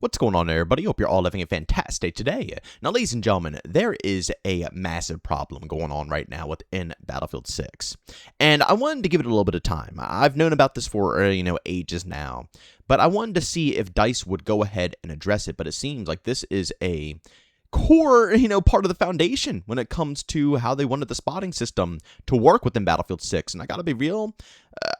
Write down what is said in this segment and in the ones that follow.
What's going on, everybody? Hope you're all having a fantastic day today. Now, ladies and gentlemen, there is a massive problem going on right now within Battlefield 6. And I wanted to give it a little bit of time. I've known about this for, ages now. But I wanted to see if DICE would go ahead and address it. But it seems like this is a core, part of the foundation when it comes to how they wanted the spotting system to work within Battlefield 6. And I gotta be real,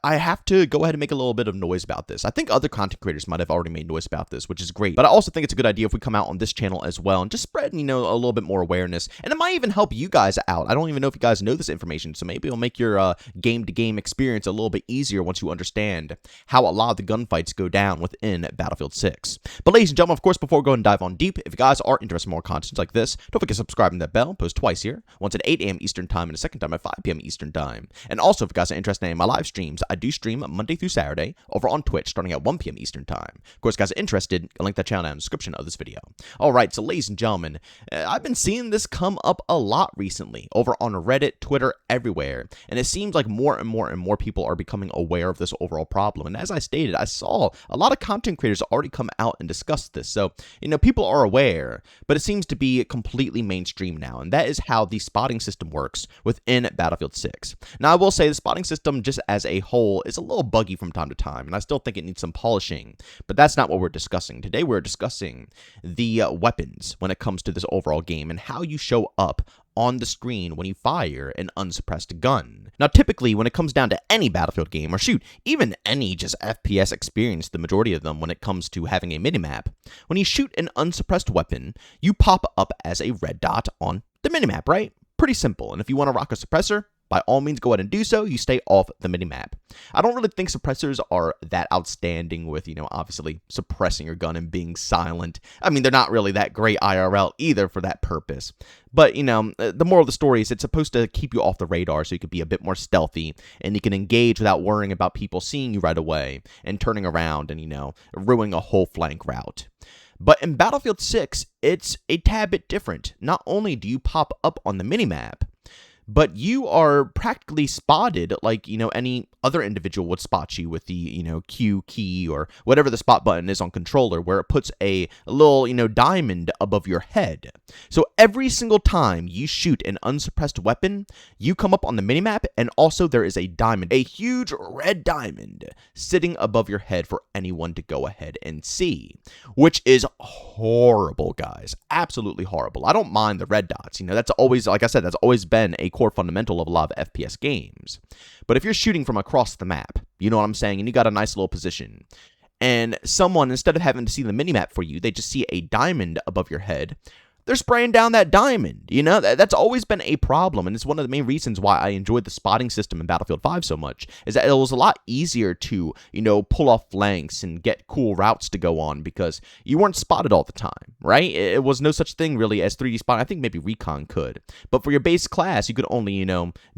I have to go ahead and make a little bit of noise about this. I think other content creators might have already made noise about this, which is great. But I also think it's a good idea if we come out on this channel as well and just spread, a little bit more awareness. And it might even help you guys out. I don't even know if you guys know this information, so maybe it'll make your game-to-game experience a little bit easier once you understand how a lot of the gunfights go down within Battlefield 6. But ladies and gentlemen, of course, before we go and dive on deep, if you guys are interested in more content like this, don't forget to subscribe and that bell. Post twice here, once at 8 a.m. Eastern Time and a second time at 5 p.m. Eastern Time. And also, if you guys are interested in my live streams, I do stream Monday through Saturday over on Twitch starting at 1 p.m. Eastern Time. Of course, guys are interested, I'll link that channel down in the description of this video. Alright, so ladies and gentlemen, I've been seeing this come up a lot recently over on Reddit, Twitter, everywhere. And it seems like more and more people are becoming aware of this overall problem. And as I stated, I saw a lot of content creators already come out and discuss this. So, people are aware, but it seems to be completely mainstream now. And that is how the spotting system works within Battlefield 6. Now, I will say the spotting system just as a whole is a little buggy from time to time, and I still think it needs some polishing, but that's not what we're discussing. Today we're discussing the weapons when it comes to this overall game and how you show up on the screen when you fire an unsuppressed gun. Now, typically, when it comes down to any Battlefield game, or shoot, even any just FPS experience, the majority of them when it comes to having a minimap, when you shoot an unsuppressed weapon, you pop up as a red dot on the minimap, right? Pretty simple, and if you want to rock a suppressor, by all means, go ahead and do so. You stay off the minimap. I don't really think suppressors are that outstanding with, obviously suppressing your gun and being silent. I mean, they're not really that great IRL either for that purpose. But, the moral of the story is it's supposed to keep you off the radar so you can be a bit more stealthy and you can engage without worrying about people seeing you right away and turning around and, ruining a whole flank route. But in Battlefield 6, it's a tad bit different. Not only do you pop up on the minimap, but you are practically spotted like, any other individual would spot you with the, Q key or whatever the spot button is on controller, where it puts a little, diamond above your head. So every single time you shoot an unsuppressed weapon, you come up on the minimap, and also there is a diamond, a huge red diamond sitting above your head for anyone to go ahead and see, which is horrible, guys. Absolutely horrible. I don't mind the red dots. That's always, like I said, that's always been a core fundamental of a lot of FPS games. But if you're shooting from across the map, you know what I'm saying, and you got a nice little position, and someone, instead of having to see the minimap for you, they just see a diamond above your head, they're spraying down that diamond. That's always been a problem, and it's one of the main reasons why I enjoyed the spotting system in Battlefield 5 so much, is that it was a lot easier to, pull off flanks and get cool routes to go on because you weren't spotted all the time, right? It was no such thing really as 3D spotting. I think maybe Recon could. But for your base class, you could only,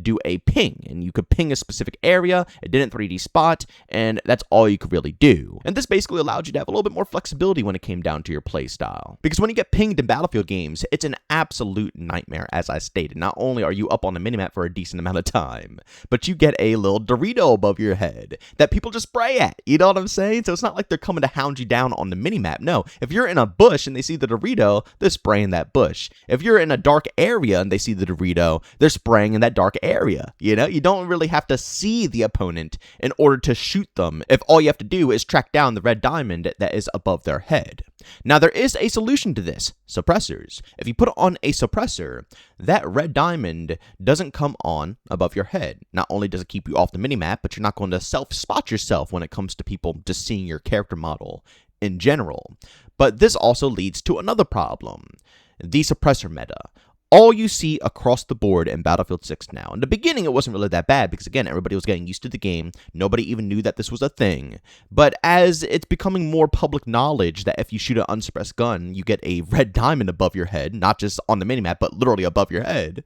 do a ping, and you could ping a specific area, it didn't 3D spot, and that's all you could really do. And this basically allowed you to have a little bit more flexibility when it came down to your play style. Because when you get pinged in Battlefield games, it's an absolute nightmare, as I stated. Not only are you up on the minimap for a decent amount of time, but you get a little Dorito above your head that people just spray at. You know what I'm saying? So it's not like they're coming to hound you down on the minimap. No, if you're in a bush and they see the Dorito, they're spraying that bush. If you're in a dark area and they see the Dorito, they're spraying in that dark area. You don't really have to see the opponent in order to shoot them if all you have to do is track down the red diamond that is above their head. Now, there is a solution to this: suppressors. If you put on a suppressor, that red diamond doesn't come on above your head. Not only does it keep you off the minimap, but you're not going to self-spot yourself when it comes to people just seeing your character model in general. But this also leads to another problem: the suppressor meta. All you see across the board in Battlefield 6 now. In the beginning, it wasn't really that bad because, again, everybody was getting used to the game. Nobody even knew that this was a thing. But as it's becoming more public knowledge that if you shoot an unsuppressed gun, you get a red diamond above your head, not just on the minimap, but literally above your head,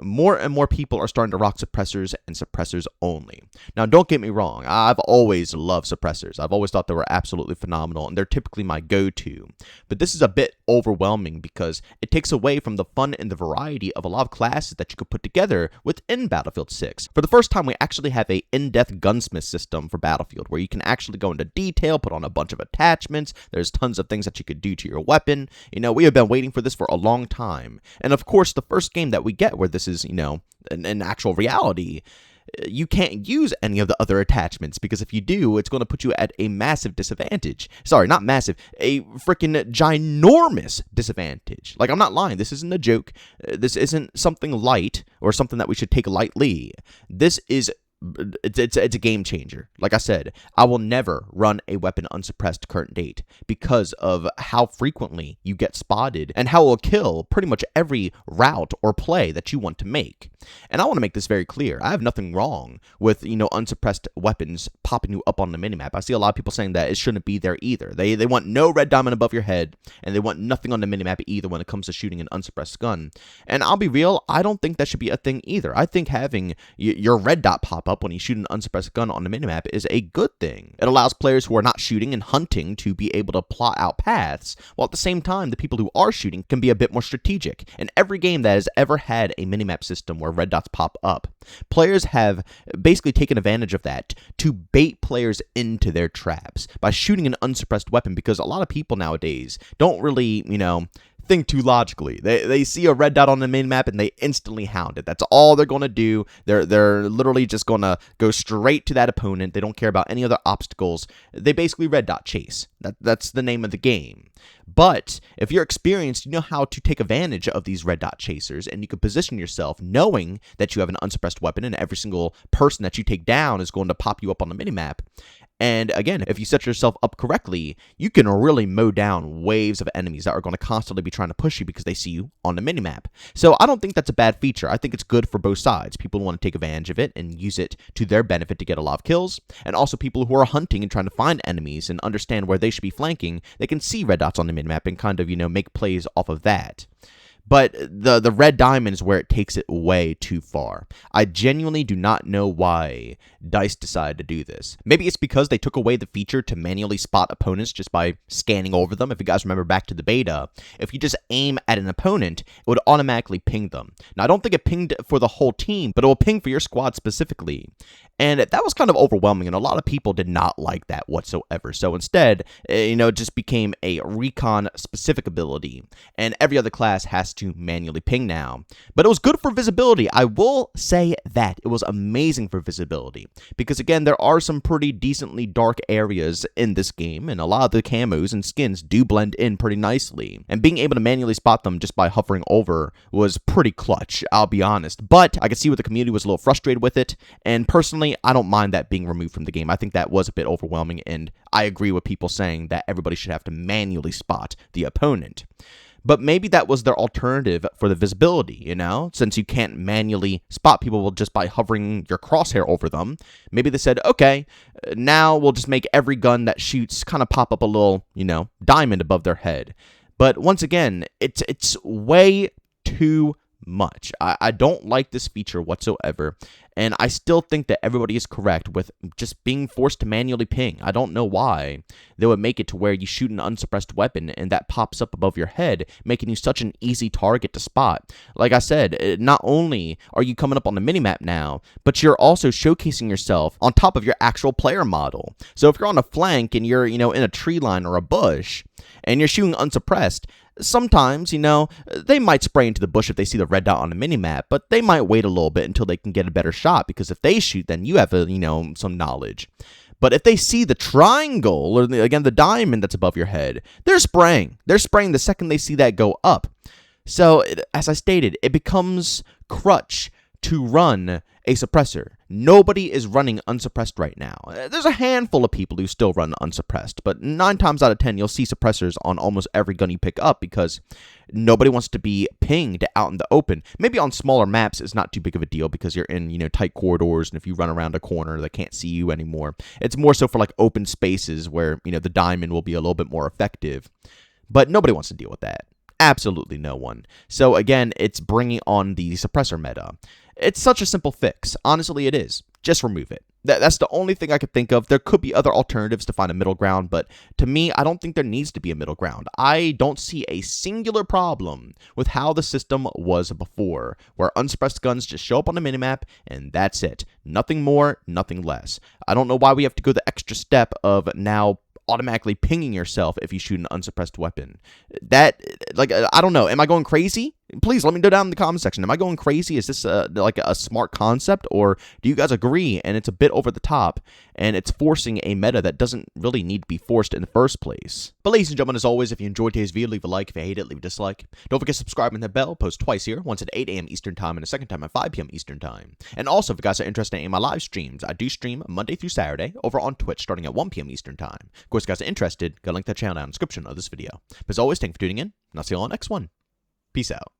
more and more people are starting to rock suppressors and suppressors only. Now, don't get me wrong. I've always loved suppressors. I've always thought they were absolutely phenomenal, and they're typically my go-to. But this is a bit overwhelming because it takes away from the fun and the variety of a lot of classes that you could put together within Battlefield 6. For the first time, we actually have a in-depth gunsmith system for Battlefield, where you can actually go into detail, put on a bunch of attachments. There's tons of things that you could do to your weapon. We have been waiting for this for a long time. And of course, the first game that we get where this is, an actual reality, you can't use any of the other attachments, because if you do, it's going to put you at a massive disadvantage. Sorry, not massive, a freaking ginormous disadvantage. Like, I'm not lying. This isn't a joke. This isn't something light or something that we should take lightly. This is it's a game changer. Like I said, I will never run a weapon unsuppressed current date because of how frequently you get spotted and how it will kill pretty much every route or play that you want to make. And I want to make this very clear. I have nothing wrong with, unsuppressed weapons popping you up on the minimap. I see a lot of people saying that it shouldn't be there either. They want no red diamond above your head, and they want nothing on the minimap either when it comes to shooting an unsuppressed gun. And I'll be real, I don't think that should be a thing either. I think having your red dot pop up when you shoot an unsuppressed gun on the minimap is a good thing. It allows players who are not shooting and hunting to be able to plot out paths, while at the same time, the people who are shooting can be a bit more strategic. And every game that has ever had a minimap system where red dots pop up, players have basically taken advantage of that to bait players into their traps by shooting an unsuppressed weapon, because a lot of people nowadays don't really, think too logically. They see a red dot on the minimap and they instantly hound it. That's all they're going to do. They're literally just going to go straight to that opponent. They don't care about any other obstacles. They basically red dot chase. That's the name of the game. But if you're experienced, you know how to take advantage of these red dot chasers, and you can position yourself knowing that you have an unsuppressed weapon and every single person that you take down is going to pop you up on the minimap. And again, if you set yourself up correctly, you can really mow down waves of enemies that are going to constantly be trying to push you because they see you on the minimap. So I don't think that's a bad feature. I think it's good for both sides. People want to take advantage of it and use it to their benefit to get a lot of kills. And also people who are hunting and trying to find enemies and understand where they should be flanking, they can see red dots on the minimap and kind of, make plays off of that. But the red diamond is where it takes it way too far. I genuinely do not know why DICE decided to do this. Maybe it's because they took away the feature to manually spot opponents just by scanning over them. If you guys remember back to the beta, if you just aim at an opponent, it would automatically ping them. Now, I don't think it pinged for the whole team, but it will ping for your squad specifically. And that was kind of overwhelming, and a lot of people did not like that whatsoever. So instead, it just became a recon-specific ability, and every other class has to manually ping now. But it was good for visibility. I will say that. It was amazing for visibility, because again, there are some pretty decently dark areas in this game, and a lot of the camos and skins do blend in pretty nicely. And being able to manually spot them just by hovering over was pretty clutch, I'll be honest. But I could see where the community was a little frustrated with it, and personally, I don't mind that being removed from the game. I think that was a bit overwhelming, and I agree with people saying that everybody should have to manually spot the opponent. But maybe that was their alternative for the visibility, since you can't manually spot people just by hovering your crosshair over them. Maybe they said, okay, now we'll just make every gun that shoots kind of pop up a little, diamond above their head. But once again, it's way too much. I don't like this feature whatsoever, and I still think that everybody is correct with just being forced to manually ping. I don't know why they would make it to where you shoot an unsuppressed weapon and that pops up above your head, making you such an easy target to spot. Like I said, not only are you coming up on the minimap now, but you're also showcasing yourself on top of your actual player model. So if you're on a flank and you're, in a tree line or a bush, and you're shooting unsuppressed, sometimes, they might spray into the bush if they see the red dot on the minimap, but they might wait a little bit until they can get a better shot, because if they shoot, then you have, some knowledge. But if they see the triangle, or again, the diamond that's above your head, they're spraying. They're spraying the second they see that go up. So, as I stated, it becomes crutch to run a suppressor. Nobody is running unsuppressed right now. There's a handful of people who still run unsuppressed, but 9 times out of 10, you'll see suppressors on almost every gun you pick up, because nobody wants to be pinged out in the open. Maybe on smaller maps, it's not too big of a deal because you're in, tight corridors, and if you run around a corner, they can't see you anymore. It's more so for like open spaces where, the diamond will be a little bit more effective. But nobody wants to deal with that. Absolutely no one. So again, it's bringing on the suppressor meta. It's such a simple fix. Honestly, it is. Just remove it. That's the only thing I could think of. There could be other alternatives to find a middle ground, but to me, I don't think there needs to be a middle ground. I don't see a singular problem with how the system was before, where unsuppressed guns just show up on the minimap, and that's it. Nothing more, nothing less. I don't know why we have to go the extra step of now automatically pinging yourself if you shoot an unsuppressed weapon. I don't know. Am I going crazy? Please let me know down in the comment section. Am I going crazy? Is this like a smart concept, or do you guys agree and it's a bit over the top and it's forcing a meta that doesn't really need to be forced in the first place? But ladies and gentlemen, as always, if you enjoyed today's video, leave a like. If you hate it, leave a dislike. Don't forget to subscribe and hit the bell. Post twice here, once at 8 a.m. Eastern Time and a second time at 5 p.m. Eastern Time. And also, if you guys are interested in my live streams, I do stream Monday through Saturday over on Twitch starting at 1 p.m. Eastern Time. Of course, if you guys are interested, go link that channel down in the description of this video. But as always, thank you for tuning in, and I'll see you all on the next one. Peace out.